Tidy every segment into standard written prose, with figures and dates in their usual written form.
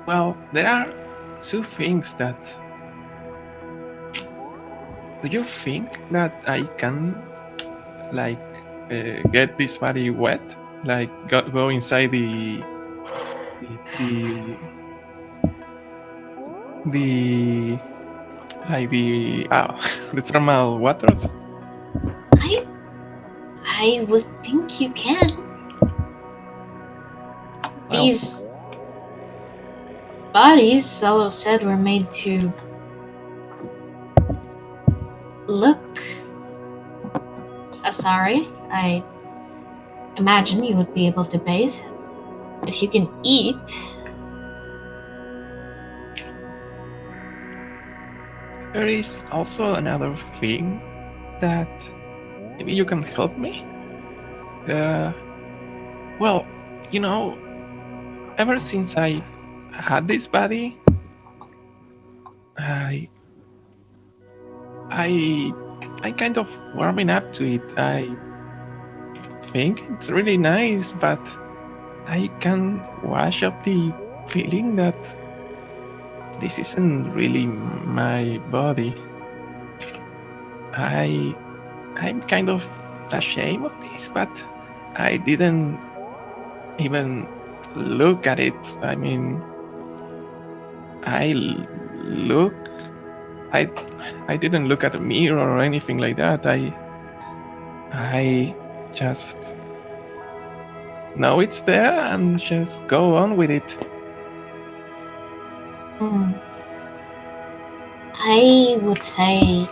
Well, there are two things that. Do you think that I can, like, get this body wet? Like, go inside the the like the the thermal waters? I I would think you can. Well, These bodies, Salo said, were made to look Asari. I imagine you would be able to bathe. If you can eat, there is also another thing that maybe you can help me. Well, you know, ever since I had this body, I I I kind of warming up to it. I think it's really nice, but I can wash up the feeling that this isn't really my body. I'm kind of ashamed of this, but I didn't even look at it. I mean, I look. I I didn't look at a mirror or anything like that. I just know it's there and just go on with it. I would say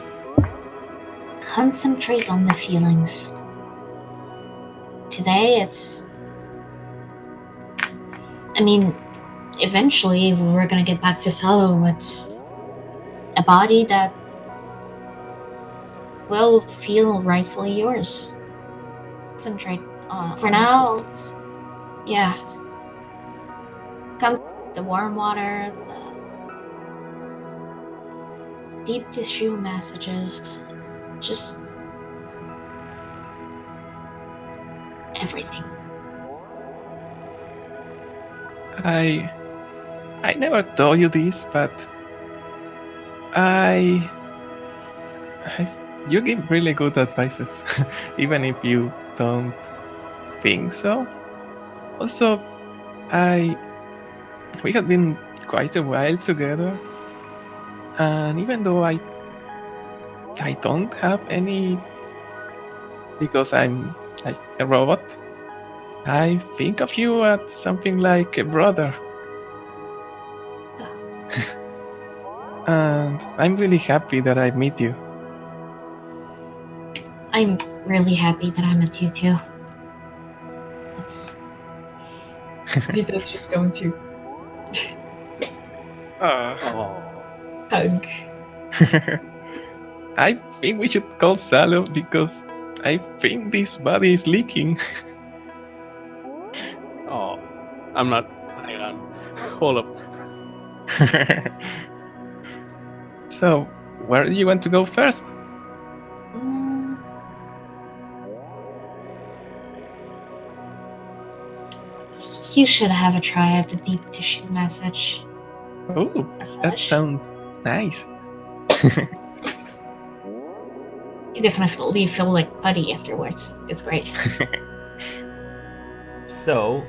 concentrate on the feelings. Today I mean, eventually we're gonna get back to Salo. It's a body that will feel rightfully yours. Concentrate on. For now, yeah. The warm water, the deep tissue massages, just everything. I never told you this, but you give really good advices, even if you don't think so. Also, we have been quite a while together, and even though I don't have any, because I'm like a robot, I think of you as something like a brother. And I'm really happy that I meet you. I'm really happy that I met you too. It's Vito's just going to hug. I think we should call Salo because I think this body is leaking. Oh, I'm not. Hang on. Hold up. So, where do you want to go first? You should have a try at the deep tissue massage. Oh, that sounds nice. You definitely feel like putty afterwards. It's great. So,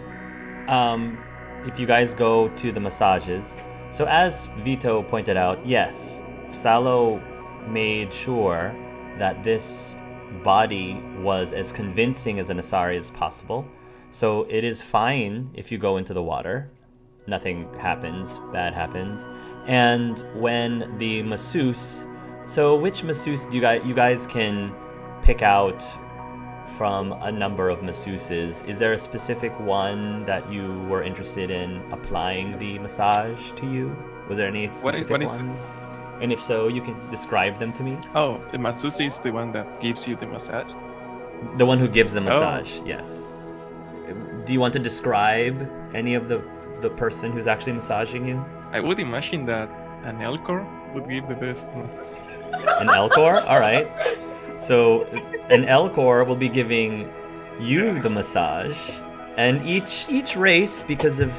if you guys go to the massages, so as Vito pointed out, yes, Salo made sure that this body was as convincing as an Asari as possible. So it is fine if you go into the water. Nothing happens, bad happens. And when the masseuse, so which masseuse do you guys can pick out from a number of masseuses? Is there a specific one that you were interested in applying the massage to you? Was there any specific ones? And if so, you can describe them to me. Oh, the masseuse is the one that gives you the massage? The one who gives the massage, yes. Do you want to describe any of the person who's actually massaging you? I would imagine that an Elcor would give the best massage. An Elcor? All right. So an Elcor will be giving you the massage, and each race, because of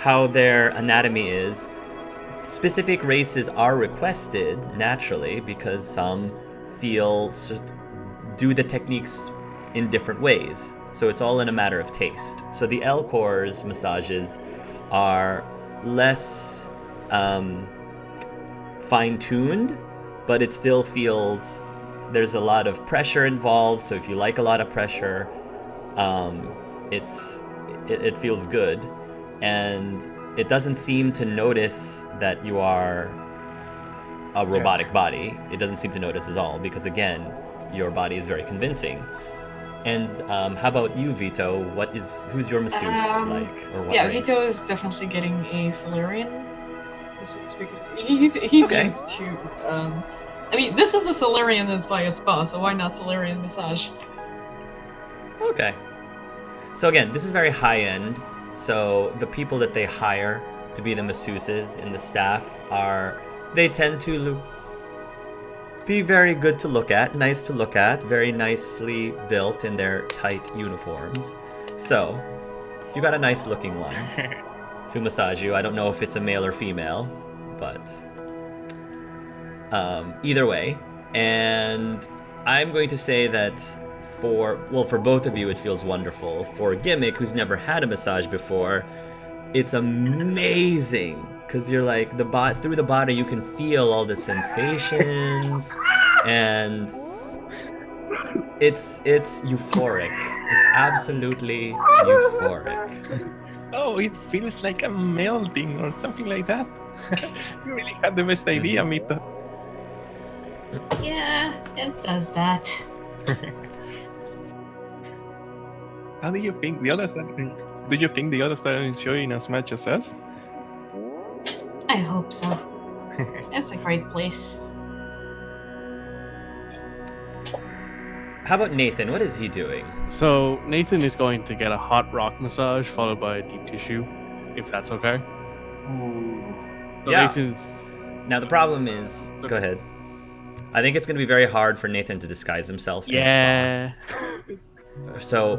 how their anatomy is, specific races are requested naturally because some do the techniques in different ways. So it's all in a matter of taste. So the L-Core's massages are less fine-tuned, but it still feels there's a lot of pressure involved. So if you like a lot of pressure, it feels good, and it doesn't seem to notice that you are a robotic body. It doesn't seem to notice at all because, again, your body is very convincing. And how about you, Vito? Who's your masseuse like, or what race? Vito is definitely getting a Solarian masseuse because he's used to. I mean, this is a Solarian that's by a spa, so why not Solarian massage? Okay. So again, this is very high end. So the people that they hire to be the masseuses and the staff they tend to be very good to look at, nice to look at, very nicely built in their tight uniforms. So you got a nice looking one to massage you. I don't know if it's a male or female, but either way. And I'm going to say that for both of you, it feels wonderful. For Gimmick, who's never had a massage before, it's amazing because you're like through the body, you can feel all the sensations, and it's euphoric. It's absolutely euphoric. Oh, it feels like a melting or something like that. You really had the best idea, Mito. Yeah, it does that. How do you think the others are? Do you think the others are enjoying as much as us? I hope so. It's a great place. How about Nathan? What is he doing? So Nathan is going to get a hot rock massage followed by a deep tissue, if that's okay. So Yeah. Nathan's... Now the problem is, go ahead. I think it's going to be very hard for Nathan to disguise himself. Yeah. So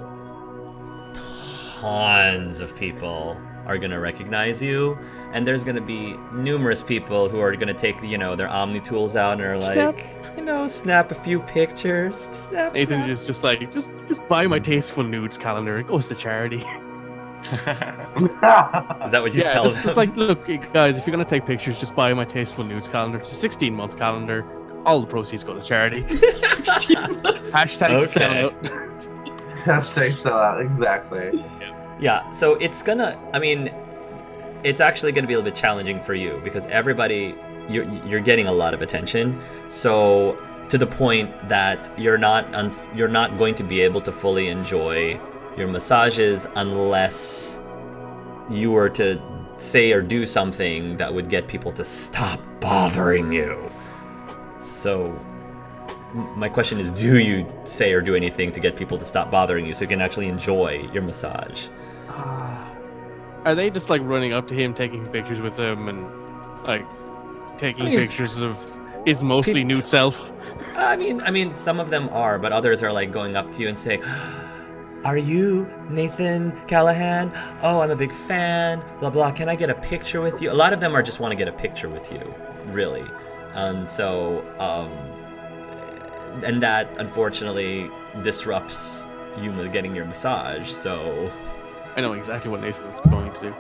tons of people are going to recognize you, and there's going to be numerous people who are going to take their Omni tools out and are like, snap a few pictures. Snap. Nathan just buy my tasteful nudes calendar. It goes to charity. Is that what you tell them? It's like, look, guys, if you're gonna take pictures, just buy my tasteful nudes calendar. It's a 16-month calendar. All the proceeds go to charity. Hashtag sellout. Hashtag sellout, exactly. Yeah, so it's actually gonna be a little bit challenging for you because everybody, you're getting a lot of attention. So to the point that you're not going to be able to fully enjoy your massages unless you were to say or do something that would get people to stop bothering you. So my question is, do you say or do anything to get people to stop bothering you so you can actually enjoy your massage? Are they just like running up to him, taking pictures with him, and like taking pictures of his mostly nude self? I mean, some of them are, but others are like going up to you and saying, "Are you Nathan Callahan? Oh, I'm a big fan. Blah blah. Can I get a picture with you?" A lot of them just want to get a picture with you, really, and so and that unfortunately disrupts you getting your massage. So I know exactly what Nathan is going to do.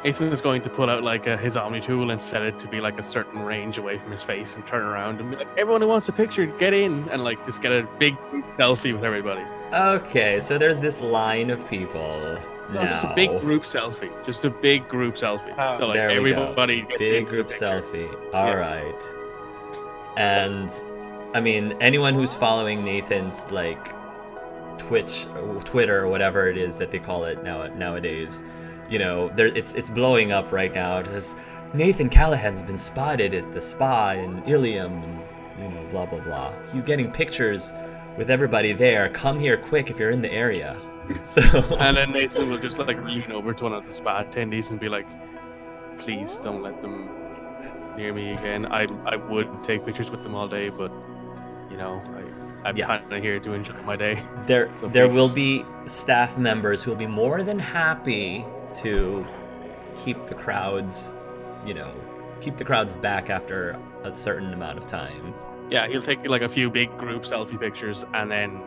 Nathan is going to pull out like his Omni tool and set it to be like a certain range away from his face and turn around and be like, "Everyone who wants a picture, get in," and like just get a big selfie with everybody. Okay, so there's this line of people now. Just a big group selfie. Just a big group selfie. Oh, So like there we everybody go. gets Big into the group picture. selfie. All right. And I mean, anyone who's following Nathan's like Twitter or whatever it is that they call it nowadays, it's blowing up right now. It says Nathan Callahan's been spotted at the spa in Ilium, and blah blah blah. He's getting pictures with everybody there. Come here quick if you're in the area. So And then Nathan will just like lean over to one of the spa attendees and be like, "Please don't let them near me again. I would take pictures with them all day, but I'm kind of here to enjoy my day." there So there please. will be staff members who will be more than happy to keep the crowds, keep the crowds back after a certain amount of time. Yeah, he'll take like a few big group selfie pictures, and then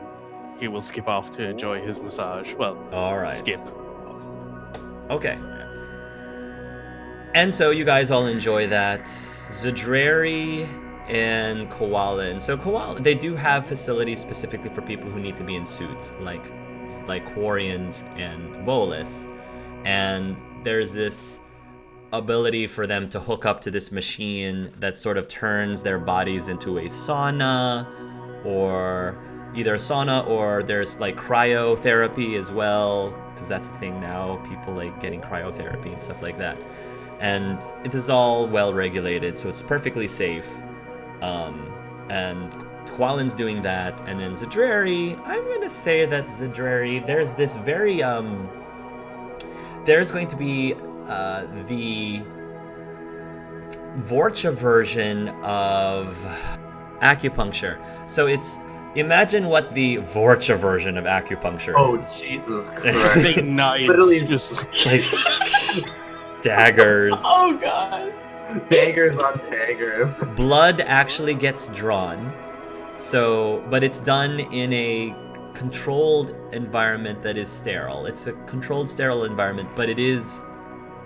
he will skip off to enjoy his massage. Well, All right. skip. Okay. And so you guys all enjoy that. Zudrari and Koala. So Koala, they do have facilities specifically for people who need to be in suits, like Quarians and Volus. And there's this ability for them to hook up to this machine that sort of turns their bodies into a sauna, or either a sauna, or there's like cryotherapy as well, because that's the thing now, people like getting cryotherapy and stuff like that. And it is all well regulated, so it's perfectly safe. And Qualin's doing that, and then Zudrari, I'm gonna say that Zudrari, there's this very there's going to be the Vorcha version of acupuncture. So imagine what the Vorcha version of acupuncture is. Jesus Christ. Big knives, Literally just Like daggers. Oh god. Daggers on daggers. Blood actually gets drawn. But it's done in a controlled environment that is sterile. It's a controlled, sterile environment, but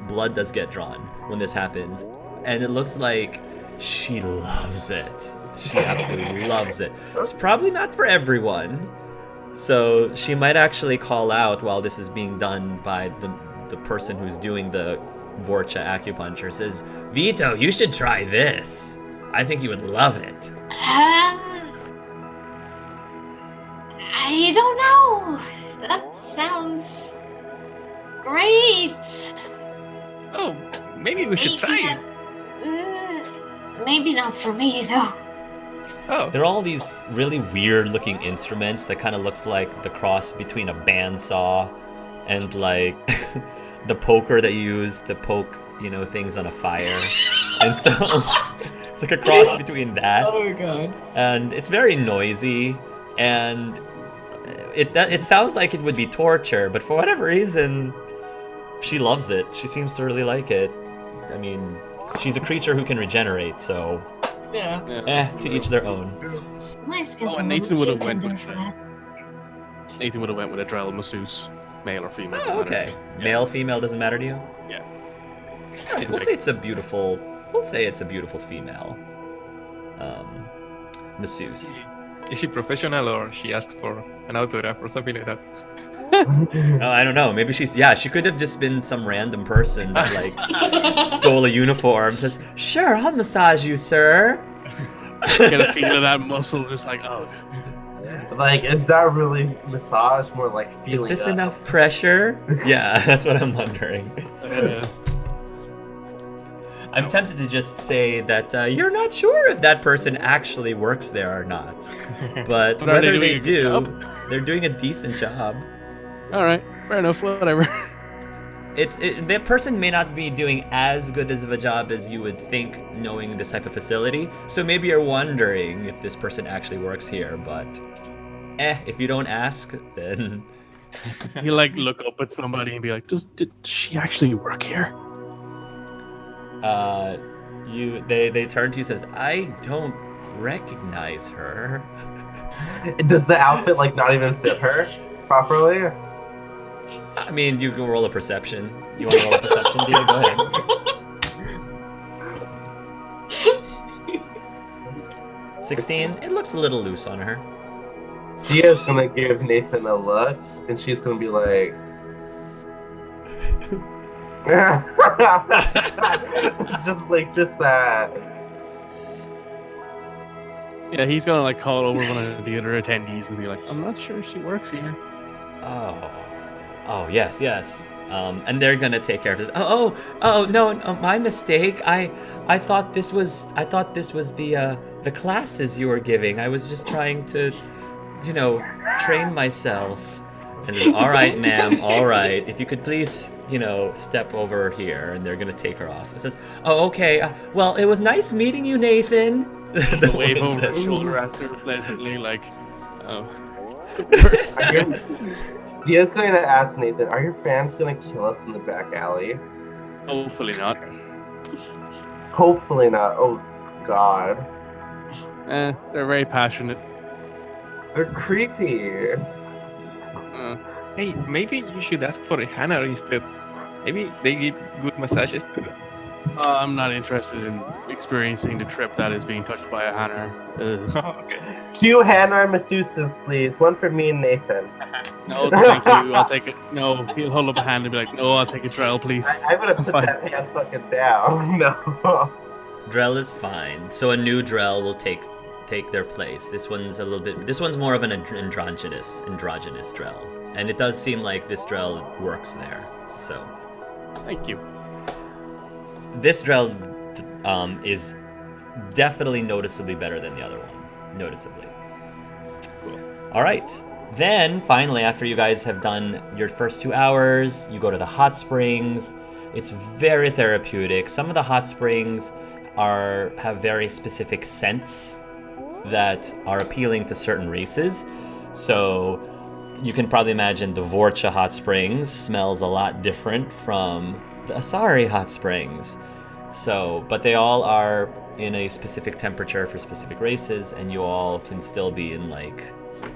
blood does get drawn when this happens. And it looks like she loves it. She absolutely loves it. It's probably not for everyone. So she might actually call out while this is being done by the person who's doing the Vorcha acupuncture. Says, Vito, you should try this. I think you would love it. I don't know. That sounds great. Oh, maybe we should try it. Maybe not for me, though. Oh, There are all these really weird looking instruments that kind of looks like the cross between a bandsaw and like the poker that you use to poke, things on a fire. And so it's like a cross between that. Oh my god. And it's very noisy, and it sounds like it would be torture, but for whatever reason, she loves it. She seems to really like it. I mean, she's a creature who can regenerate, so Yeah. to each their own. My skin's Oh, a and little Nathan too would've went tender with for it. that. Nathan would have went with a Drell masseuse, male or female. Oh, doesn't okay. matter. Yeah. Male, female doesn't matter to you? Yeah. Alright, we'll say it's a beautiful female masseuse. is she professional or she asked for an autograph or something like that? Oh, I don't know. Maybe she could have just been some random person that like stole a uniform. Says, sure, I'll massage you, sir. Get a feel of that muscle, just like, oh. Like, is that really massage? More like Is feeling this up? enough pressure? Yeah, that's what I'm wondering. I'm tempted to just say that you're not sure if that person actually works there or not. But But are they whether doing they a good do, job? they're doing a decent job. All right, fair enough. Whatever. That person may not be doing as good of a job as you would think, knowing this type of facility. So maybe you're wondering if this person actually works here. But, if you don't ask, then You like look up at somebody and be like, "Did she actually work here?" they turn to you and says, I don't recognize her. Does the outfit like not even fit her properly? I mean, you can roll a perception. You want to roll a perception, Dia? Go ahead. 16. It looks a little loose on her. Dia's gonna give Nathan a look, and she's gonna be like, just that. Yeah, he's gonna like call over one of the other attendees and be like, "I'm not sure she works here." Oh, yes. And they're gonna take care of this. No, my mistake. I thought this was the classes you were giving. I was just trying to, train myself. And then, all right, ma'am, all right. If you could please, step over here. And they're gonna take her off. It says, oh, okay. Well, it was nice meeting you, Nathan. The wave woman over her says. shoulder after pleasantly, like, oh. Dia's going to ask Nathan, are your fans gonna kill us in the back alley? Hopefully not. Hopefully not. Oh, God. They're very passionate. They're creepy. Hey, maybe you should ask for a Hannah instead. Maybe they give good massages too. I'm not interested in experiencing the trip that is being touched by a Hanner. Okay. 2 Hanar masseuses, please. One for me and Nathan. No, thank you. I'll take it. No, he'll hold up a hand and be like, "No, I'll take a trail, please." I would have put Fine. that hand fucking down. No. Drell is fine. So a new Drell will take their place. This one's more of an androgynous Drell. And it does seem like this Drell works there. So Thank you. this Drell is definitely noticeably better than the other one. Noticeably. Cool. All right. Then, finally, after you guys have done your first 2 hours, you go to the hot springs. It's very therapeutic. Some of the hot springs have very specific scents that are appealing to certain races. So you can probably imagine the Vorcha hot springs smells a lot different from the Asari hot springs. So, but they all are in a specific temperature for specific races, and you all can still be in like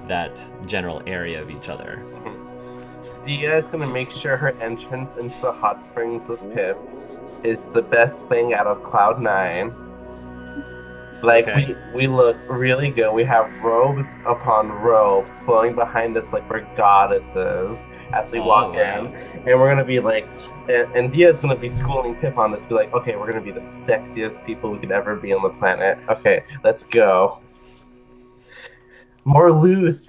that general area of each other. Dia is gonna make sure her entrance into the hot springs with Pip is the best thing out of Cloud 9. Like, Okay. we look really good. We have robes upon robes flowing behind us like we're goddesses as we walk wow. in. And we're gonna be like, and Dia's gonna be schooling Pip on this, be like, okay, we're gonna be the sexiest people we could ever be on the planet. Okay, let's go. More loose.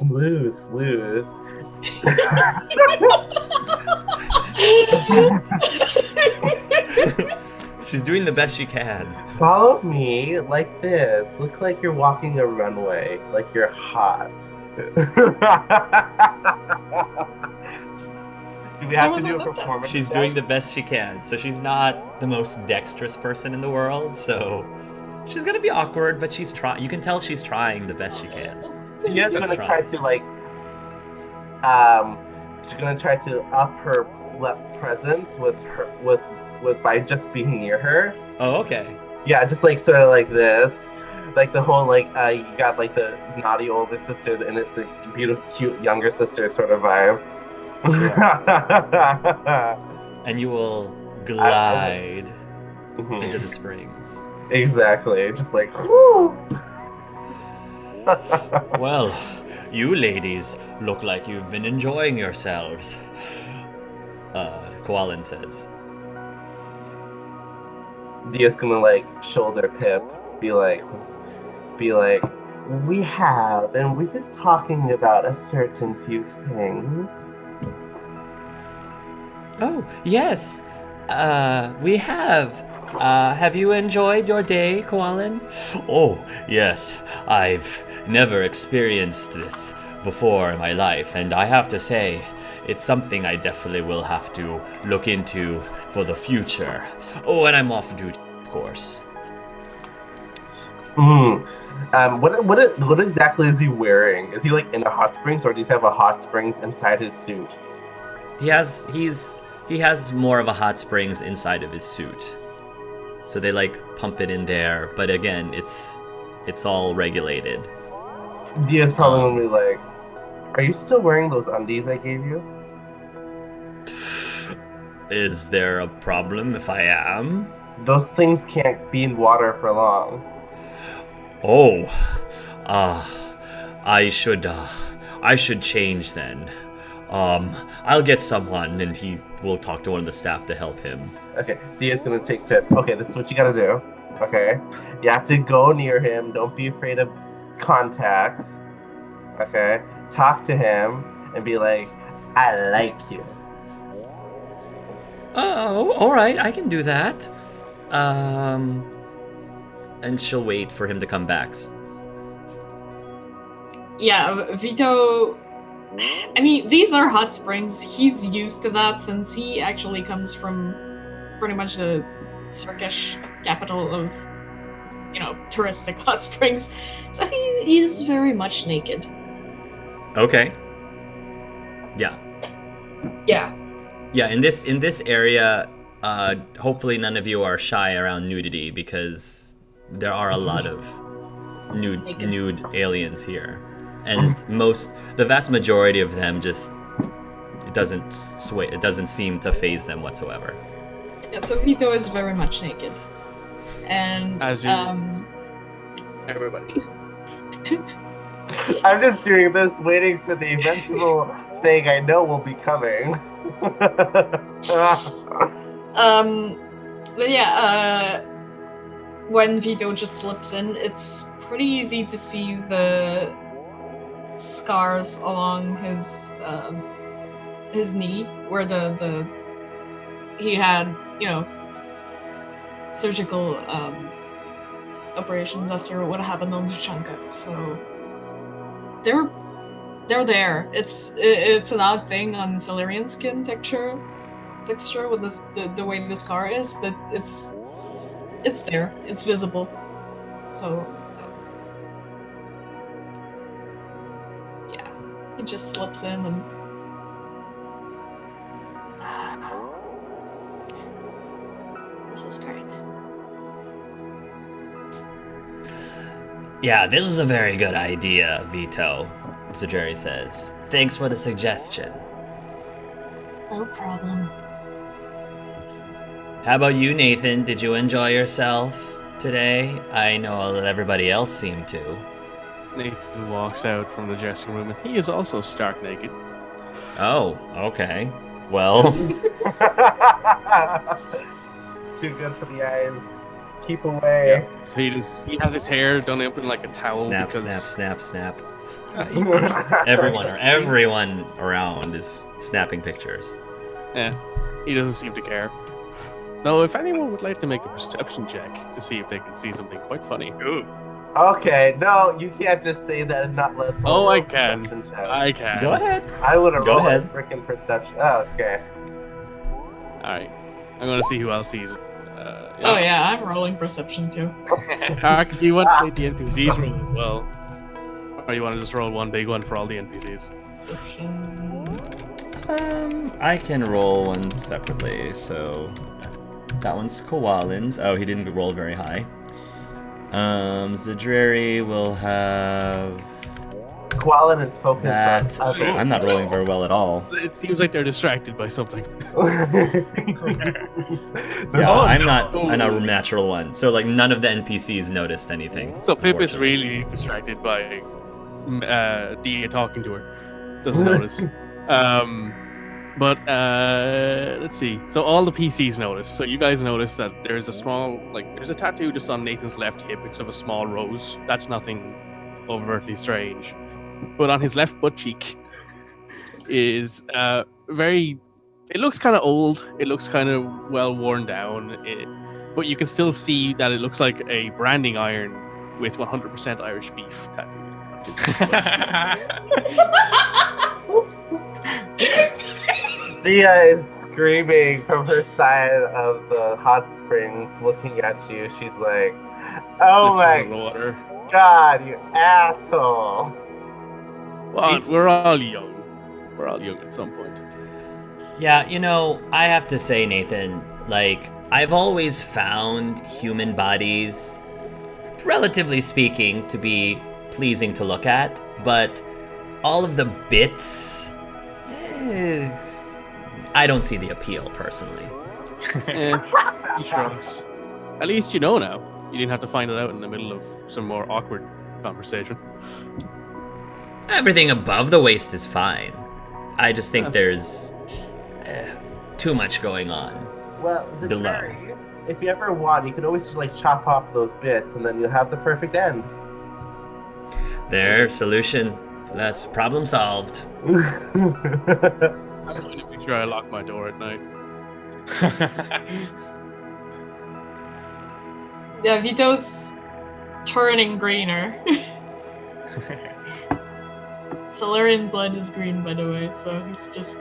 She's doing the best she can. Follow me like this. Look like you're walking a runway, like you're hot. Do we have to do a performance? She's check? doing the best she can. So she's not the most dexterous person in the world, so she's gonna be awkward, but she's trying. You can tell she's trying the best she can. Dia's Let's gonna try. try to she's gonna try to up her presence with by just being near her. Oh, okay. Yeah, just like sort of like this. Like the whole you got like the naughty older sister, the innocent, beautiful, cute younger sister sort of vibe. And you will glide into the springs. Exactly. Just like whoo. Well, you ladies look like you've been enjoying yourselves. Koalin says. Dia's gonna like shoulder Pip, be like, we have, and we've been talking about a certain few things. Oh, yes. We have. Have you enjoyed your day, Koalin? Oh, yes. I've never experienced this before in my life, and I have to say, it's something I definitely will have to look into for the future. Oh, and I'm off duty, of course. What exactly is he wearing? Is he like in a hot springs, or does he have a hot springs inside his suit? He has more of a hot springs inside of his suit. So they like pump it in there, but again, it's all regulated. Dia's probably gonna be like, are you still wearing those undies I gave you? Is there a problem if I am? Those things can't be in water for long. Oh, I should change then. I'll get someone, and he will talk to one of the staff to help him. Okay, Dia's gonna take Pip. Okay, this is what you gotta do. Okay, you have to go near him. Don't be afraid of contact. Okay, talk to him and be like, I like you. Oh, all right, I can do that. And she'll wait for him to come back. Yeah, Vito. I mean, these are hot springs. He's used to that since he actually comes from pretty much the Turkish capital of, touristic hot springs. So he's very much naked. Okay. Yeah. Yeah. Yeah, in this area, hopefully none of you are shy around nudity because there are a lot of nude aliens here, and the vast majority of them it doesn't seem to faze them whatsoever. Yeah, so Vito is very much naked. And As everybody. I'm just doing this, waiting for the eventual thing I know will be coming. But yeah, when Vito just slips in, it's pretty easy to see the scars along his knee, where he had, surgical operations after what happened on Tuchanka. So they're there. It's an odd thing on Solarian skin texture with the way the scar is, but it's there. It's visible. So yeah, he just slips in and. This is great. Yeah, this was a very good idea, Vito, Zajeri says. Thanks for the suggestion. No problem. How about you, Nathan? Did you enjoy yourself today? I know everybody else seemed to. Nathan walks out from the dressing room, and he is also stark naked. Oh, okay. Well, It's too good for the eyes. Keep away. Yeah. So he has his hair done up in like a towel. snap, because... snap. Everyone around is snapping pictures. Yeah, he doesn't seem to care. Now, if anyone would like to make a perception check to see if they can see something quite funny. Ooh. Okay, no, you can't just say that and not let us roll I a can. perception check. I can. Go ahead. I would have Go rolled a ahead. freaking perception. Oh, okay. Alright. I'm gonna see who else sees it. Oh yeah, I'm rolling perception too. Tark, do you want to make the NPCs roll as well? Or you want to just roll one big one for all the NPCs? Perception. I can roll one separately, so that one's Koalin's. Oh, he didn't roll very high. Zadreri will have Qualin is focused that. on other. I'm not rolling very well at all. It seems like they're distracted by something. Yeah, Oh, I'm not a natural one. So like none of the NPCs noticed anything. So Pip is unfortunately. really distracted by Dia talking to her. Doesn't notice. But let's see. So all the PCs notice. So you guys notice that there's a tattoo just on Nathan's left hip. It's of a small rose. That's nothing overtly strange. But on his left butt cheek is it looks kind of old. It looks kind of well worn down. But you can still see that it looks like a branding iron with 100% Irish beef tattooed. Dia is screaming from her side of the hot springs, looking at you. She's like, "Oh Slips in the my water. god, you asshole!" Well, we're all young. We're all young at some point. Yeah, I have to say, Nathan, like, I've always found human bodies, relatively speaking, to be pleasing to look at, but all of the bits, I don't see the appeal, personally. He shrugs. At least you know now. You didn't have to find it out in the middle of some more awkward conversation. Everything above the waist is fine. I just think there's too much going on. Well, Below. Zachary, if you ever want, you can always just like chop off those bits, and then you'll have the perfect end. There, solution. That's problem solved. I'm going to make sure I lock my door at night. Yeah, Vito's turning greener. Solarian blood is green, by the way, so he's just,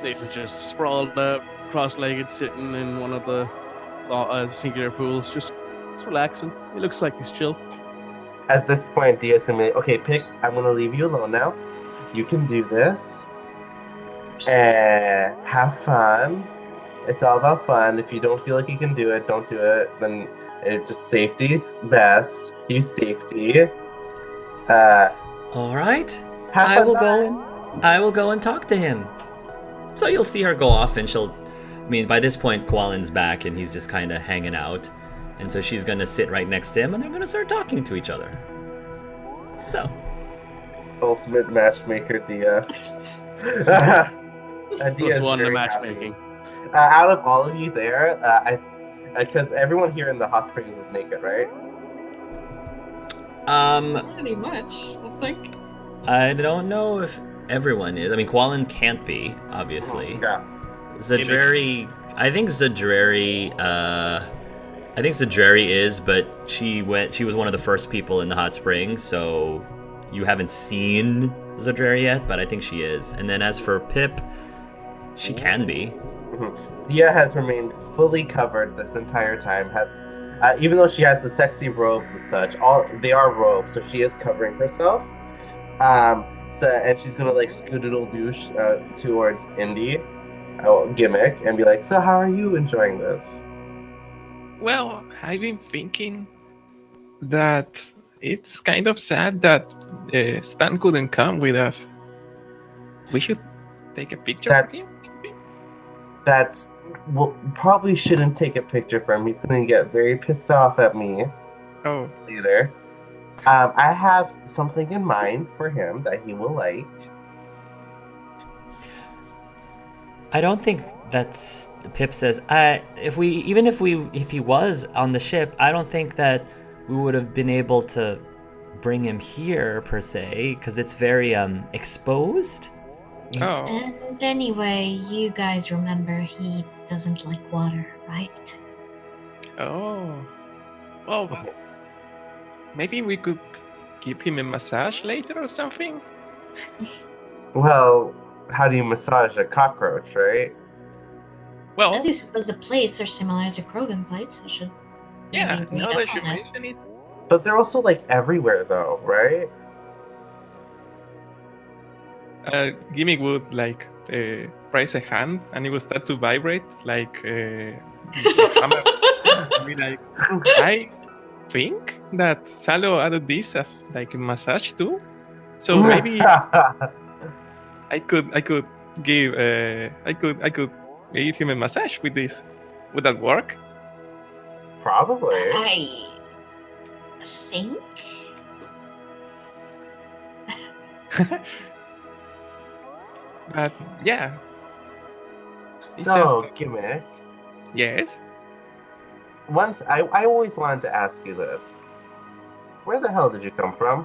Nathan's just sprawled out, cross-legged, sitting in one of the singular pools, just relaxing. He looks like he's chill. At this point, Dia's gonna be like, "Okay, Pick, I'm gonna leave you alone now. You can do this." Have fun. It's all about fun. If you don't feel like you can do it, don't do it. Then just safety's best. Use safety. All right. Have I fun. will go and talk to him. So you'll see her go off, and by this point, Qualin's back, and he's just kind of hanging out. And so she's going to sit right next to him, and they're going to start talking to each other. So. Ultimate matchmaker, Dia. Plus one to matchmaking. Out of all of you there, because everyone here in the hot springs is naked, right? Pretty much, I think. I don't know if everyone is. Qualin can't be, obviously. Yeah. Zadreri, I think Zadreri is, but she was one of the first people in the hot springs, so you haven't seen Zadreri yet, but I think she is. And then as for Pip, she can be. Dia has remained fully covered this entire time. Even though she has the sexy robes and such, they are robes, so she is covering herself. And she's gonna scoot-a-doodle douche towards Indy, Gimmick, and be like, "So how are you enjoying this?" Well, I've been thinking that it's kind of sad that Stan couldn't come with us. We should take a picture of him. Probably shouldn't take a picture for him. He's gonna get very pissed off at me. Oh. Later. I have something in mind for him that he will like. I don't think that's Pip says. If he was on the ship, I don't think that we would have been able to bring him here per se, because it's very exposed. Oh. And anyway, you guys remember he doesn't like water, right? Oh. Well, maybe we could give him a massage later or something? Well, how do you massage a cockroach, right? Well, I do suppose the plates are similar to Krogan plates. I should. yeah, maybe now read that up you on it. mention it. But they're also everywhere though, right? Gimmick would press a hand and it would start to vibrate like a hammer. I think that Salo added this as a massage too. So maybe I could give I could give him a massage with this. Would that work? Probably. I think. But yeah. It's So, Gimmick. Yes. I always wanted to ask you this. Where the hell did you come from?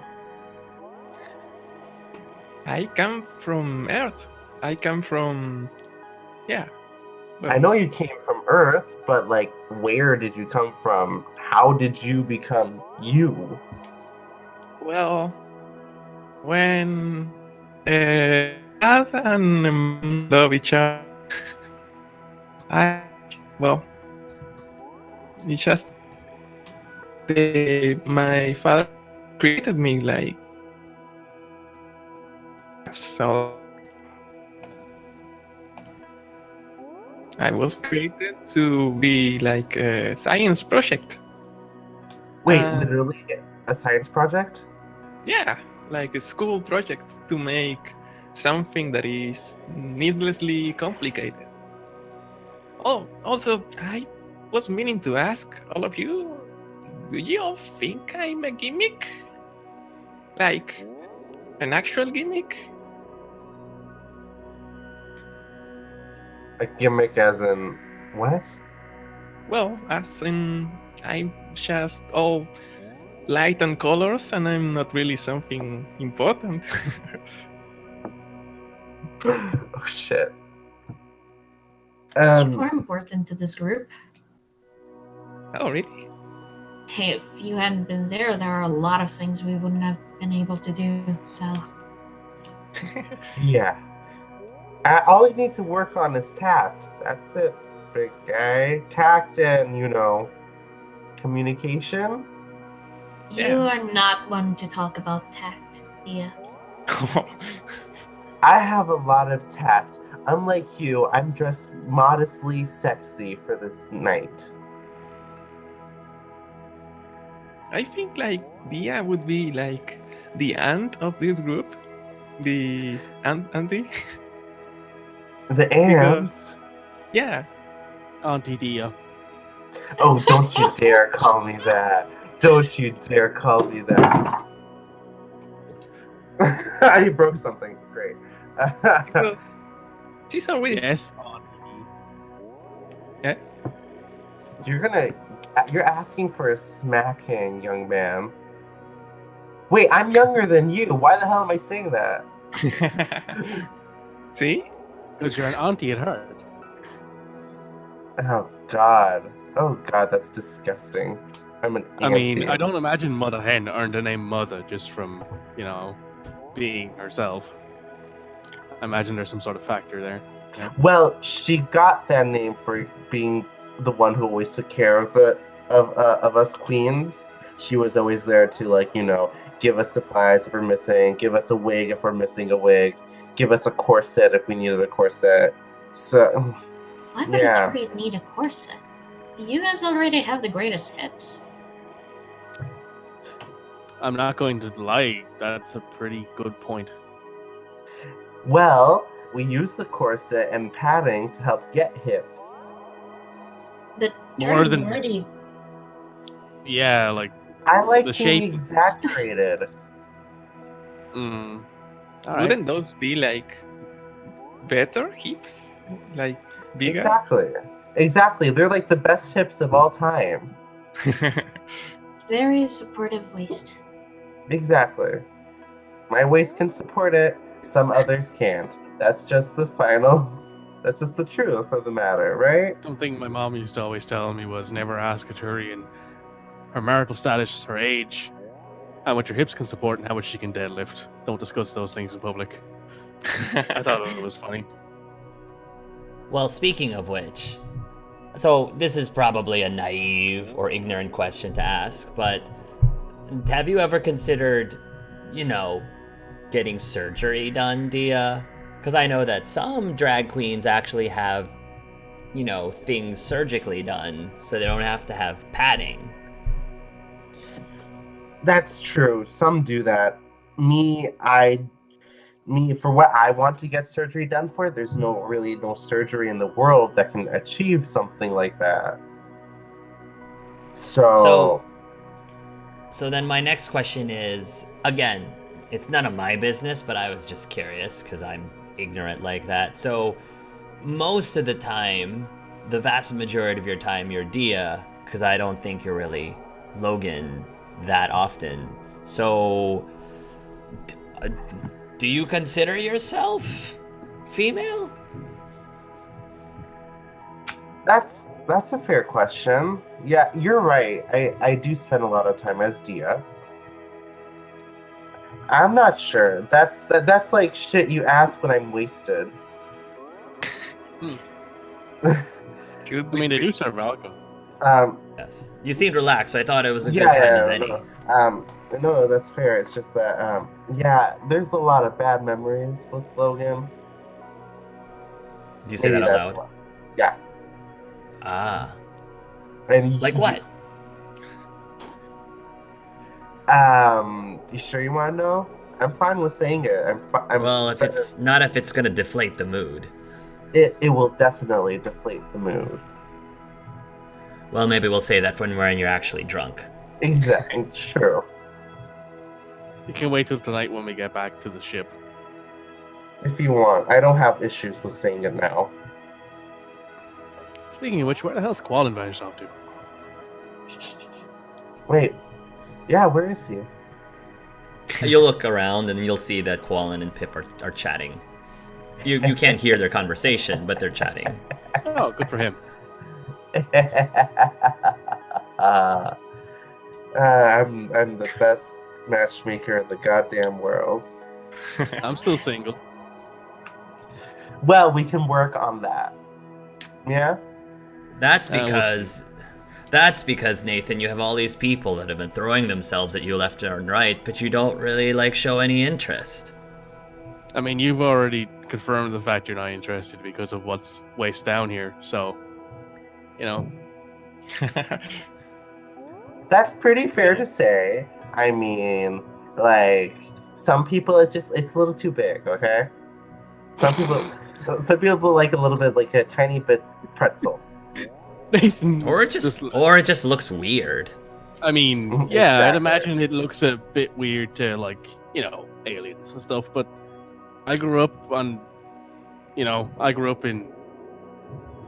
I come from Earth. I come from well, I know you came from Earth, but where did you come from? How did you become you? Well, when dad and love each other, it's just my father created me so I was created to be a science project. Wait, literally a science project? Yeah, like a school project to make something that is needlessly complicated. Oh, also, I was meaning to ask all of you, do you all think I'm a gimmick? Like, an actual gimmick? A gimmick as in what? Well, as in, I'm just all light and colors, and I'm not really something important. Oh shit. More important to this group. Oh, really? Hey, if you hadn't been there, there are a lot of things we wouldn't have been able to do, so. Yeah. All we need to work on is tact. That's it, big guy. Tact and, communication. You are not one to talk about tact, yeah. I have a lot of tact. Unlike you, I'm dressed modestly sexy for this night. I think like Dia would be like the aunt of this group, the auntie. The ants. Yeah. Auntie Dia. Oh, don't you dare call me that. Don't you dare call me that. You broke something. Great. She's always Yes, Auntie. Yeah. You're asking for a smacking, young man. Wait, I'm younger than you. Why the hell am I saying that? See? Because you're an auntie at heart. Oh God, that's disgusting. I'm an I mean, auntie. I don't imagine Mother Hen earned the name Mother just from, being herself. I imagine there's some sort of factor there. Yeah. Well, she got that name for being the one who always took care of of us queens. She was always there to give us supplies if we're missing, give us a wig if we're missing a wig, give us a corset if we needed a corset. So Why would yeah. a turret need a corset? You guys already have the greatest hips. I'm not going to lie, that's a pretty good point. Well, we use the corset and padding to help get hips. The More turret's than- already... Yeah, like, I like The being shape- exaggerated. all right. Wouldn't those be like better hips? Like bigger? Exactly. They're like the best hips of all time. Very supportive waist. Exactly. My waist can support it. Some others can't. That's just the truth of the matter, right? Something my mom used to always tell me was never ask a Turian her marital status, her age, how much her hips can support, and how much she can deadlift. Don't discuss those things in public. I thought it was funny. Well, speaking of which, so this is probably a naive or ignorant question to ask, but have you ever considered, getting surgery done, Dia? Because I know that some drag queens actually have, things surgically done so they don't have to have padding. That's true. Some do that. Me, for what I want to get surgery done for, there's no surgery in the world that can achieve something like that. So then my next question is, again, it's none of my business, but I was just curious because I'm ignorant like that. So most of the time, the vast majority of your time, you're Dia, because I don't think you're really Logan that often. So do you consider yourself female? That's a fair question. Yeah, you're right. I do spend a lot of time as Dia. I'm not sure. That's like shit you ask when I'm wasted. I mean, they do serve alcohol. Yes. You seemed relaxed, so I thought it was a good time as any. No, that's fair. It's just that, there's a lot of bad memories with Logan. Do you say that out loud? Yeah. Ah. And like what? You sure you want to know? I'm fine with saying it. Well, if it's gonna deflate the mood. It will definitely deflate the mood. Well, maybe we'll say that when you're actually drunk. Exactly. True. You can wait till tonight when we get back to the ship. If you want. I don't have issues with saying it now. Speaking of which, where the hell's Quallen vanished off to? Wait. Yeah, where is he? You'll look around and you'll see that Quallen and Pip are chatting. You can't hear their conversation, but they're chatting. Oh, good for him. I'm the best matchmaker in the goddamn world. I'm still single. Well, we can work on that. Yeah? That's because, Nathan, you have all these people that have been throwing themselves at you left and right, but you don't really show any interest. I mean, you've already confirmed the fact you're not interested because of what's waist down here. So, you know, That's pretty fair to say. I mean, like some people, it's a little too big. Okay. Some people like a little bit like a tiny bit pretzel. Nathan, Or it just looks weird. I mean, yeah, Exactly. I'd imagine it looks a bit weird to like, aliens and stuff. But I grew up in.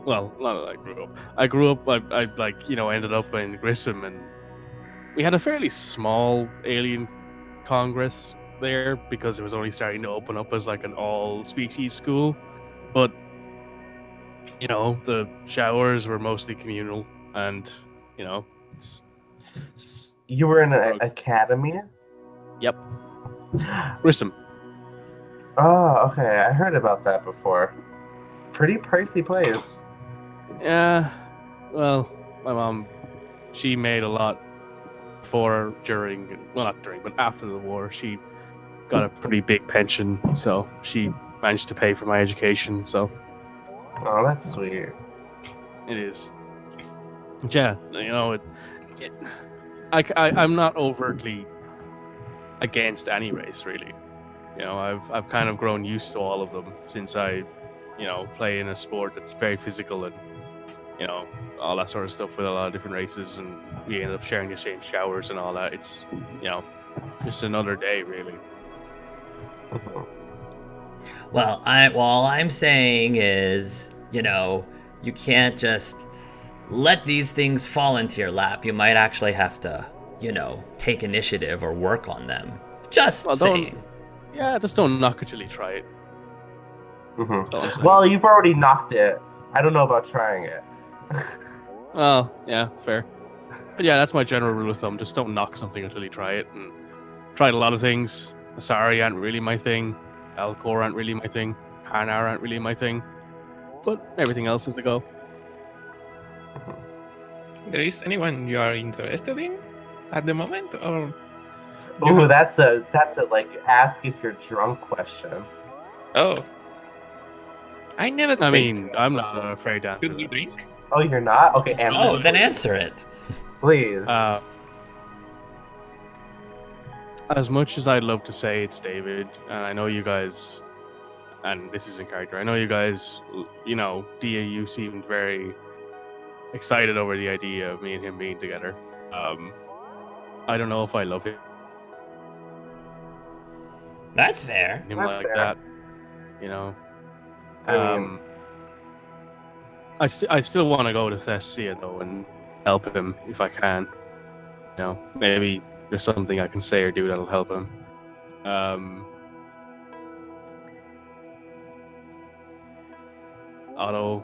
Well, not that I grew up. I grew up. I ended up in Grissom, and we had a fairly small alien congress there because it was only starting to open up as like an all-species school. But the showers were mostly communal, and it's You were in an academy? yep, Grissom. Oh, okay. I heard about that before. Pretty pricey place. Yeah, well, my mom, she made a lot not during, but after the war, she got a pretty big pension, so she managed to pay for my education, so Oh, that's sweet. it is. Yeah, I'm not overtly against any race, really. I've kind of grown used to all of them since I, play in a sport that's very physical and, all that sort of stuff with a lot of different races, and we end up sharing the same showers and all that. It's, just another day, really. Well, all I'm saying is, you can't just let these things fall into your lap. You might actually have to, take initiative or work on them. Just saying. Yeah, just don't knock it till you try it. Well, you've already knocked it. I don't know about trying it. Oh, yeah, fair. But yeah, that's my general rule of thumb. Just don't knock something until you try it. And tried a lot of things. Asari aren't really my thing. Alcor aren't really my thing. Hanar aren't really my thing. But everything else is the go. There is anyone you are interested in at the moment, or? Ooh, that's a like ask if you're drunk question. Oh, I never. I tasted mean, I'm not afraid to answer Could we that. drink? Oh, you're not? Okay, answer. Oh, then please. answer it. Please. As much as I'd love to say it's David, and I know you guys, and this is in character, I know you guys, DAU seemed very excited over the idea of me and him being together. I don't know if I love him That's fair. That's like fair. that. I mean, I still want to go to Thessia though and help him if I can. Maybe there's something I can say or do that'll help him. Otto,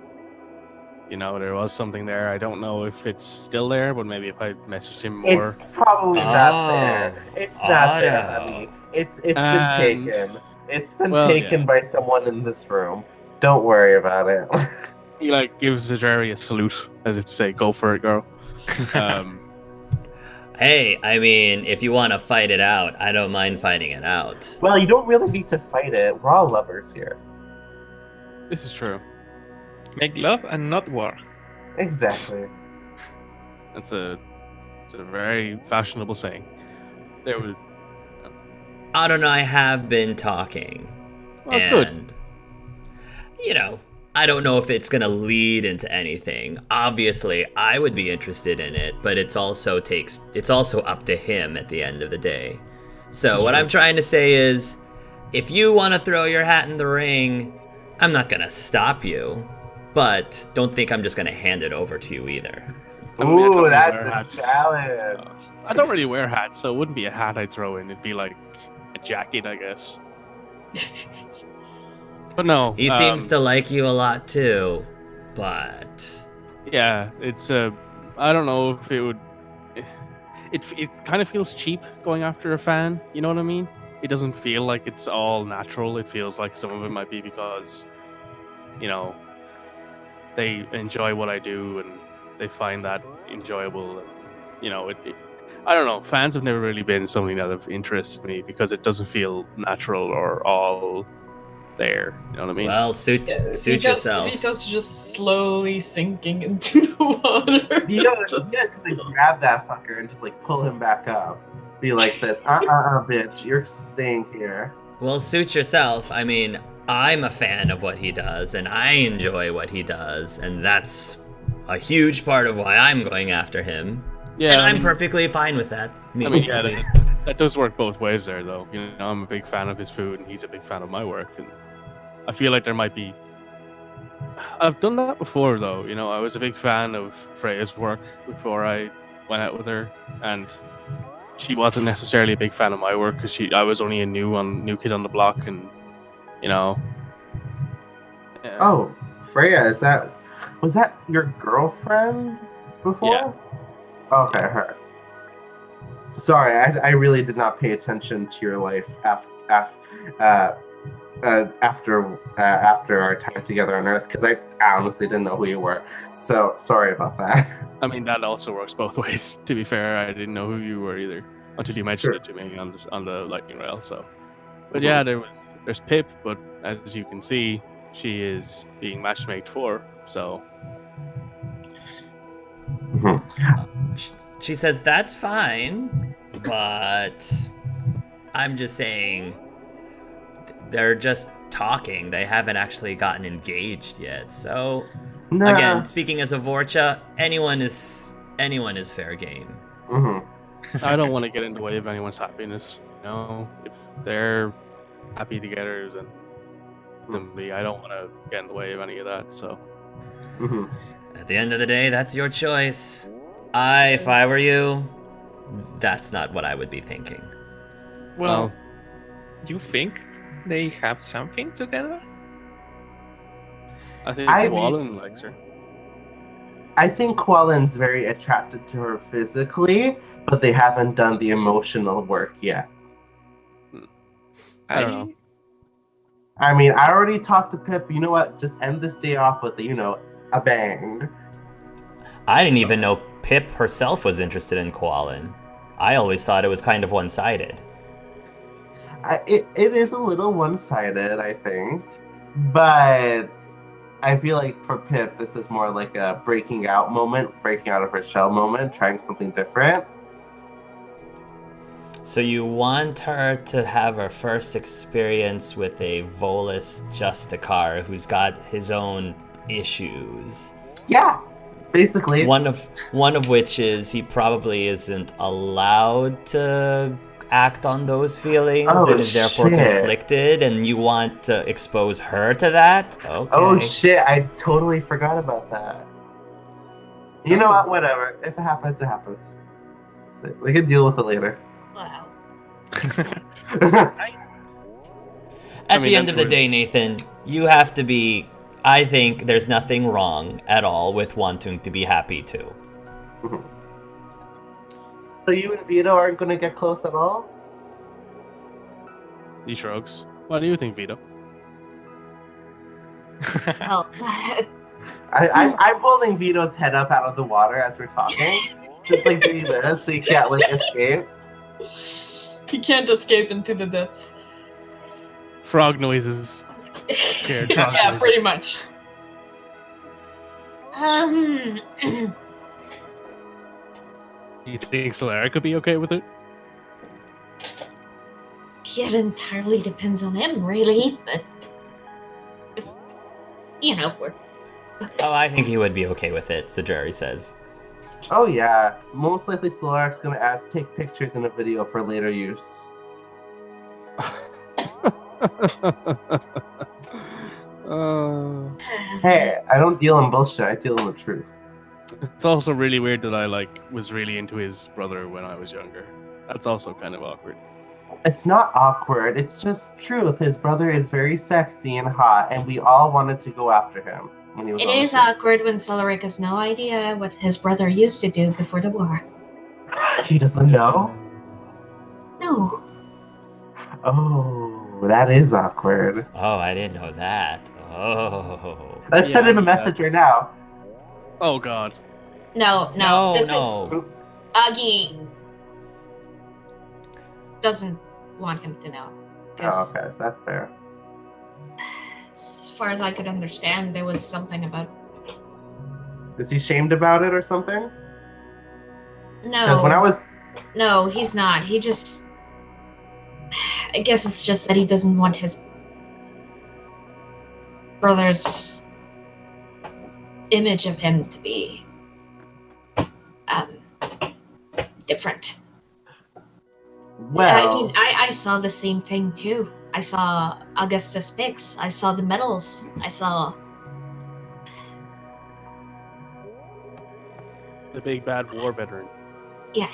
there was something there. I don't know if it's still there, but maybe if I messaged him more. it's probably not Oh, there. It's not there, Otto. honey. It's been And- taken. It's been well, taken yeah. by someone in this room. Don't worry about it. He gives Jerry a salute as if to say, "Go for it, girl." Hey, I mean, if you want to fight it out, I don't mind fighting it out. Well, you don't really need to fight it. We're all lovers here. This is true. Make love and not war. Exactly. It's a very fashionable saying. There was. Otto and I have been talking. Oh, good. And, I don't know if it's going to lead into anything. Obviously, I would be interested in it, but it's also up to him at the end of the day. So what I'm trying to say is, if you want to throw your hat in the ring, I'm not going to stop you, but don't think I'm just going to hand it over to you either. I mean, I don't Ooh, really wear that's hats. a challenge. I don't really wear hats, so it wouldn't be a hat I'd throw in. It'd be like a jacket, I guess. But no. He seems to like you a lot too, but Yeah, it's I don't know if it would. It kind of feels cheap going after a fan. You know what I mean? It doesn't feel like it's all natural. It feels like some of it might be because, they enjoy what I do and they find that enjoyable. I don't know. Fans have never really been something that have interested me because it doesn't feel natural or all there. You know what I mean? Well, suit yourself. Vito's just slowly sinking into the water. Vito gonna grab that fucker and just like pull him back up. Be like this, bitch, you're staying here. Well, suit yourself. I mean, I'm a fan of what he does, and I enjoy what he does, and that's a huge part of why I'm going after him. Yeah, and I'm perfectly fine with that. That does work both ways there, though. You know, I'm a big fan of his food, and he's a big fan of my work, and I feel like there might be. I've done that before, though. You know, I was a big fan of Freya's work before I went out with her, and she wasn't necessarily a big fan of my work because I was only a new kid on the block, and you know. Yeah. Oh, Freya, was that your girlfriend before? Yeah. Okay, her. Sorry, I really did not pay attention to your life after our time together on Earth because I honestly didn't know who you were. So sorry about that. I mean, that also works both ways. To be fair, I didn't know who you were either until you mentioned it to me on the lightning rail. So, but yeah, there's Pip, but as you can see, she is being matchmaked for. So, she says that's fine, but I'm just saying they're just talking. They haven't actually gotten engaged yet. So, again, speaking as a Vorcha, anyone is fair game. I don't want to get in the way of anyone's happiness. You know, if they're happy together, then I don't want to get in the way of any of that. So, at the end of the day, that's your choice. If I were you, that's not what I would be thinking. Well, you think they have something together? I think Quallen likes her. I think Quallen's very attracted to her physically, but they haven't done the emotional work yet. I don't know. I mean, I already talked to Pip. You know what? Just end this day off with, a bang. I didn't even know Pip herself was interested in Quallen. I always thought it was kind of one-sided. It is a little one-sided, I think. But I feel like for Pip, this is more like a breaking out moment, breaking out of her shell moment, trying something different. So you want her to have her first experience with a Volus Justicar who's got his own issues. Yeah, basically. One of which is he probably isn't allowed to act on those feelings and is therefore conflicted, and you want to expose her to that? Okay. Oh shit, I totally forgot about that. You know what, whatever. If it happens, it happens. We can deal with it later. Wow. At the end of the day, Nathan, you have to be... I think there's nothing wrong at all with wanting to be happy too. So you and Vito aren't going to get close at all? He shrugs. What do you think, Vito? Well, I'm holding Vito's head up out of the water as we're talking. Just like doing this so you can't escape. He can't escape into the depths. Frog noises. Scared frog Yeah, noises. pretty much. Do you think Solara could be okay with it? it entirely depends on him, really. But if, we're... Oh, I think he would be okay with it, Sajari says. Oh yeah, most likely Solaric's going to take pictures in a video for later use. Hey, I don't deal in bullshit, I deal in the truth. It's also really weird that I was really into his brother when I was younger. That's also kind of awkward. It's not awkward, it's just truth. His brother is very sexy and hot, and we all wanted to go after him when he was It on the is ship. awkward when Solaric has no idea what his brother used to do before the war. He doesn't know? No. Oh, that is awkward. Oh, I didn't know that. Oh. Let's send him a message right now. Oh god. No. No, This no. is... Augie doesn't want him to know. 'Cause Oh, okay, that's fair. as far as I could understand, there was something about Is he shamed about it or something? Because no. when I was No, he's not. He just. I guess it's just that he doesn't want his brother's image of him to be different. I mean, I saw the same thing too. I saw Augustus Pix. I saw the medals. I saw. The big bad war veteran. Yeah.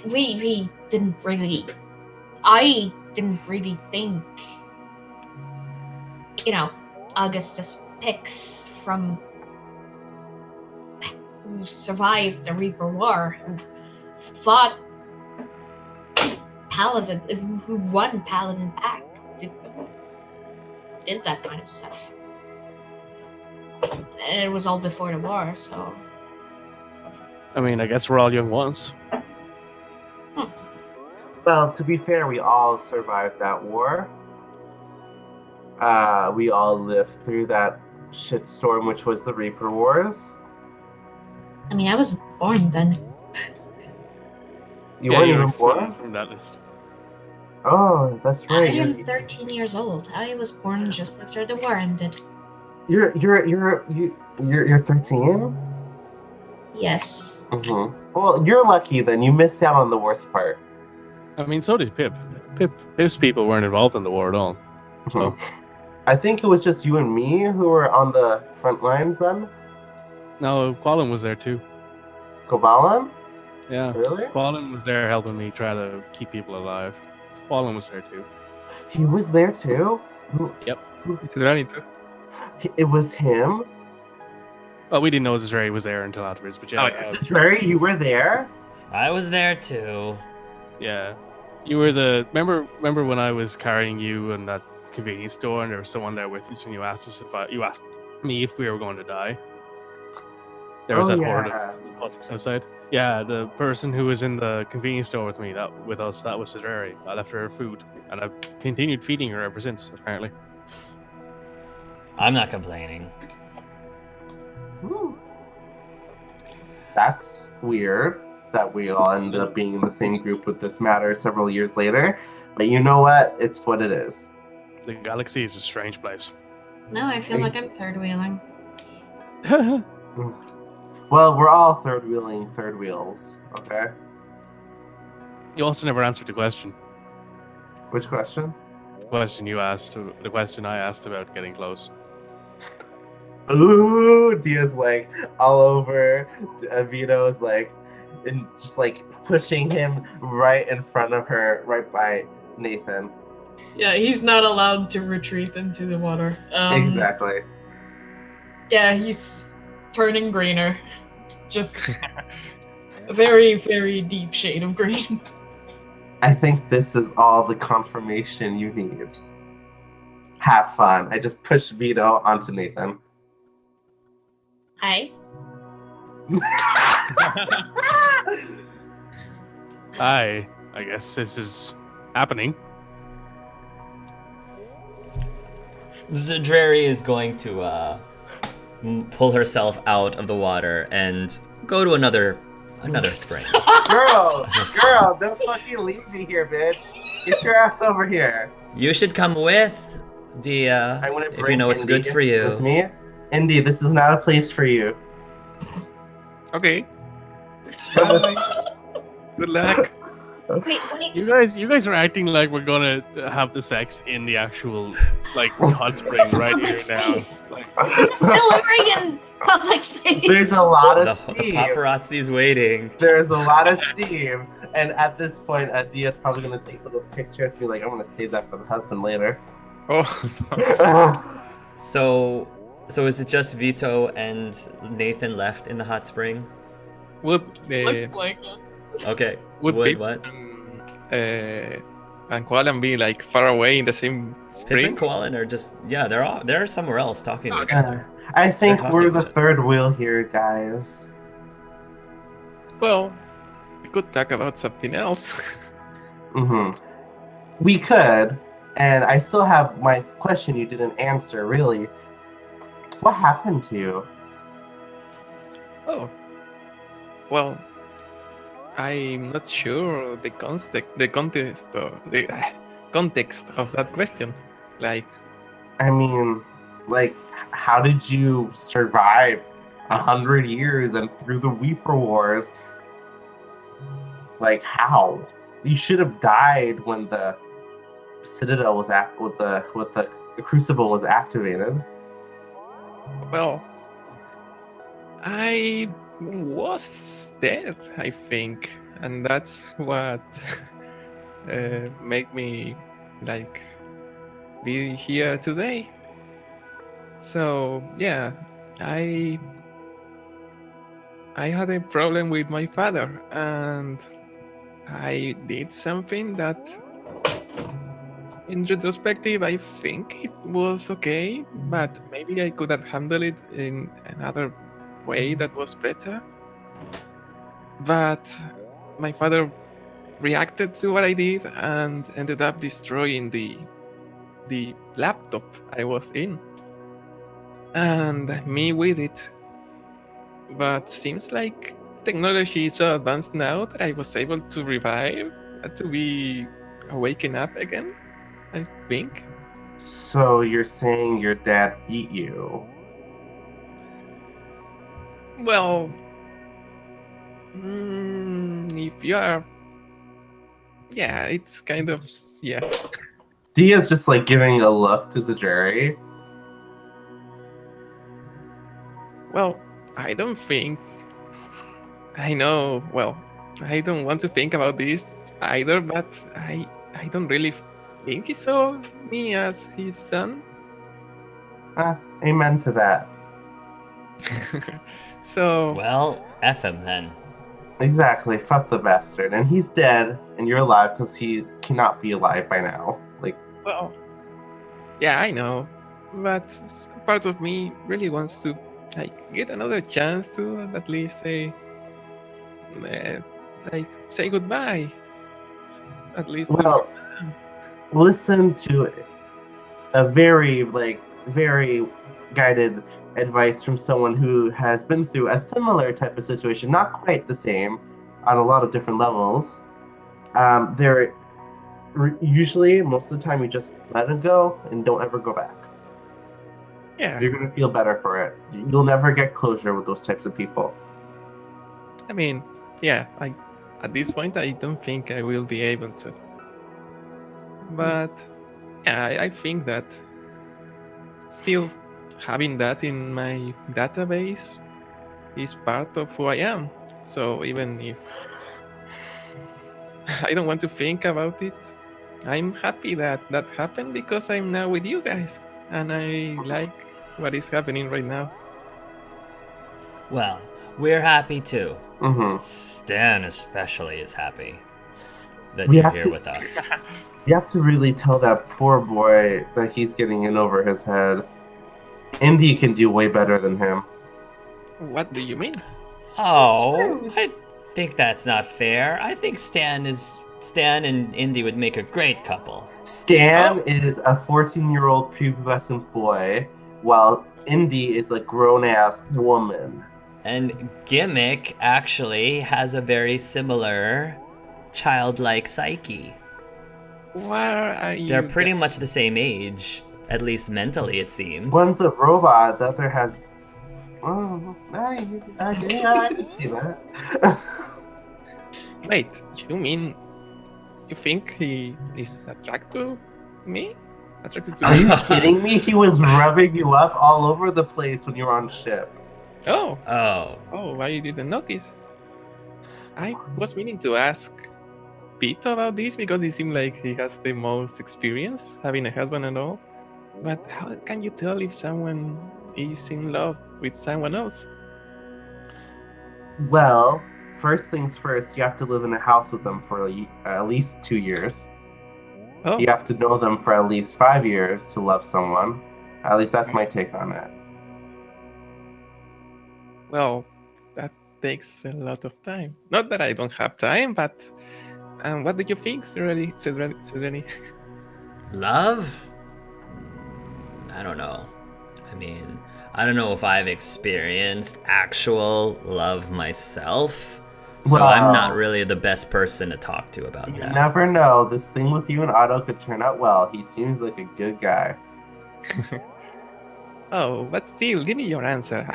We didn't really. I didn't really think. Augustus Pix from. Who survived the Reaper War, who fought Paladin, who won Paladin back, did that kind of stuff. And it was all before the war, so. I mean, I guess we're all young once. Well, to be fair, we all survived that war. We all lived through that shitstorm, which was the Reaper Wars. I mean, I wasn't born then. You weren't even excluded born? from that list. Oh, that's I right. am 13 years old. I was born just after the war ended. You're 13? Yes. Mm-hmm. Well, you're lucky then. You missed out on the worst part. I mean, so did Pip. Pip's people weren't involved in the war at all. So I think it was just you and me who were on the front lines then. no, Quallen was there too. Kovalan? Yeah, Really? Quallen was there helping me try to keep people alive. Quallen was there too. He was there too? Yep. It's running too. It was him? Well, we didn't know Zeri was there until afterwards, but yeah, Oh, yes. Jerry, you were there? I was there too. yeah. You were the remember when I was carrying you in that convenience store and there was someone there with you and you asked me if we were going to die. There was that horde of cultists outside. Yeah, the person who was in the convenience store with me, that was Zeri. I left her food and I've continued feeding her ever since, apparently. I'm not complaining. That's weird that we all ended up being in the same group with this matter several years later. But you know what? It's what it is. The galaxy is a strange place. No, I feel like I'm third wheeling. Well, we're all third wheeling third wheels, okay? You also never answered the question. Which question? The question I asked about getting close. Ooh, Dia's like all over. Vito's like, and just like pushing him right in front of her, right by Nathan. Yeah, he's not allowed to retreat into the water. Exactly. Yeah, he's turning greener. Just a very, very deep shade of green. I think this is all the confirmation you need. Have fun. I just pushed Vito onto Nathan. Hi. I guess this is happening. Drary is going to pull herself out of the water and go to another spring. Girl, don't fucking leave me here, bitch. Get your ass over here. You should come with, Dia, I want to if you know what's good for you. With me, Indy, this is not a place for you. Okay. Bye. Good luck. Wait. You guys are acting like we're gonna have the sex in the actual hot spring right here now. Like, This is still a friggin' public space. There's a lot of The steam. paparazzi's waiting. There's a lot of steam, and at this point, Dia's probably gonna take little pictures and be like, "I'm gonna save that for the husband later." Oh. So is it just Vito and Nathan left in the hot spring? Would Looks like it. Okay. would Would Pip what? and Quallen be like far away in the same Pip spring? and Quallen are just they're somewhere else talking to each Okay. other. I think They're we're talking the to- third wheel here, guys. Well, we could talk about something else. We could, And I still have my question you didn't answer, really. What happened to you? Oh, well, I'm not sure the context of that question. Like, I mean, like, how did you survive 100 years and through the Weeper Wars? Like, how? You should have died when the Citadel was with the Crucible was activated. well, I was dead, I think, and that's what made me like be here today. So yeah, I I had a problem with my father, and I did something that, in retrospective, I think it was okay, but maybe I could have handled it in another way that was better. But my father reacted to what I did and ended up destroying the laptop I was in, and me with it. But seems like technology is so advanced now that I was able to revive, to be awaken up again, I think. So you're saying your dad beat you? Well, if you are, yeah, it's kind of, yeah. Dia's just like giving a look to Zajuri. Well, I don't think. I know. Well, I don't want to think about this either, but I don't really think he saw me as his son. Amen to that. So Well, F him then. Exactly. Fuck the bastard. And he's dead, and you're alive because he cannot be alive by now. Like, well, yeah, I know, but some part of me really wants to like get another chance to at least say, like, say goodbye. At least well, listen to a very guided advice from someone who has been through a similar type of situation, not quite the same, on a lot of different levels. Usually, most of the time, you just let it go and don't ever go back. yeah. You're gonna feel better for it. You'll never get closure with those types of people. I mean, yeah. At this point, I don't think I will be able to. But yeah, I think that still having that in my database is part of who I am. So even if I don't want to think about it, I'm happy that that happened because I'm now with you guys, and I like what is happening right now. Well, we're happy too. Mm-hmm. Stan especially is happy that We you're have here to- with us. You have to really tell that poor boy that he's getting in over his head. Indy can do way better than him. What do you mean? Oh, I think that's not fair. I think Stan and Indy would make a great couple. Stan is a 14-year-old pubescent boy, while Indy is a grown-ass woman. And Gimmick actually has a very similar childlike psyche. Where are you? They're pretty much the same age, at least mentally, it seems. One's a robot, the other has... Oh, I can see that. Wait, you mean you think he is attracted to me? Attracted to Are you me? kidding me? He was rubbing you up all over the place when you were on ship. Oh, Oh, I didn't notice. I was meaning to ask Vito about this because he seemed like he has the most experience having a husband and all. But how can you tell if someone is in love with someone else? Well, first things first, you have to live in a house with them for at least 2 years. Oh, You have to know them for at least 5 years to love someone. At least that's my take on it. well, that takes a lot of time. Not that I don't have time, but what do you think, Cedrelli? Love? I don't know. I mean, I don't know if I've experienced actual love myself. So I'm not Well, really the best person to talk to about You that. never know. This thing with you and Otto could turn out well. He seems like a good guy. Oh, but still, give me your answer.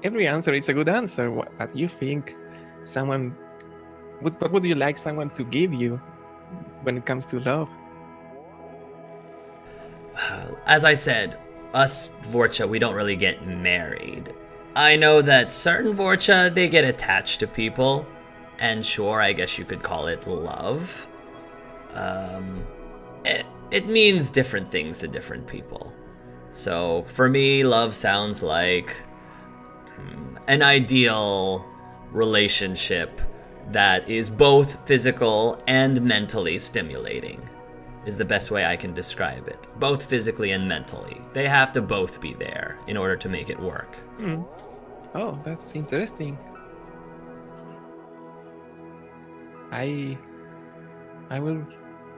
Every answer is a good answer. What you think someone what would you like someone to give you when it comes to love? As I said, us Vorcha, we don't really get married. I know that certain Vorcha, they get attached to people, and sure, I guess you could call it love. It means different things to different people. So for me, love sounds like an ideal relationship that is both physical and mentally stimulating. Is the best way I can describe it. Both physically and mentally. They have to both be there in order to make it work. Oh, that's interesting. I will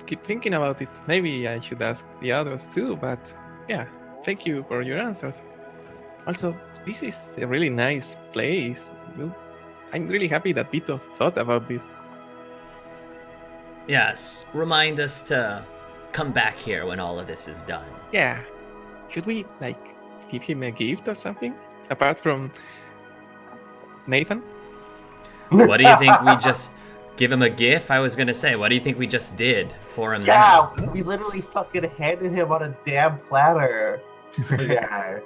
keep thinking about it. Maybe I should ask the others too, but yeah, thank you for your answers. Also, this is a really nice place. I'm really happy that Vito thought about this. Yes, remind us to come back here when all of this is done. Yeah. Should we, give him a gift or something? Apart from Nathan? What do you think we just give him a gift? I was gonna say, what do you think we just did for him now? Yeah, we literally fucking handed him on a damn platter. Yeah.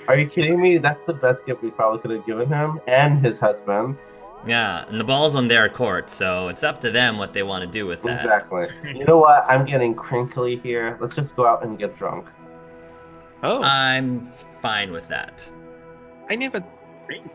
Are you kidding me? That's the best gift we probably could have given him and his husband. Yeah, and the ball's on their court, so it's up to them what they want to do with that. Exactly. You know what? I'm getting crinkly here. Let's just go out and get drunk. Oh, I'm fine with that. I never drink.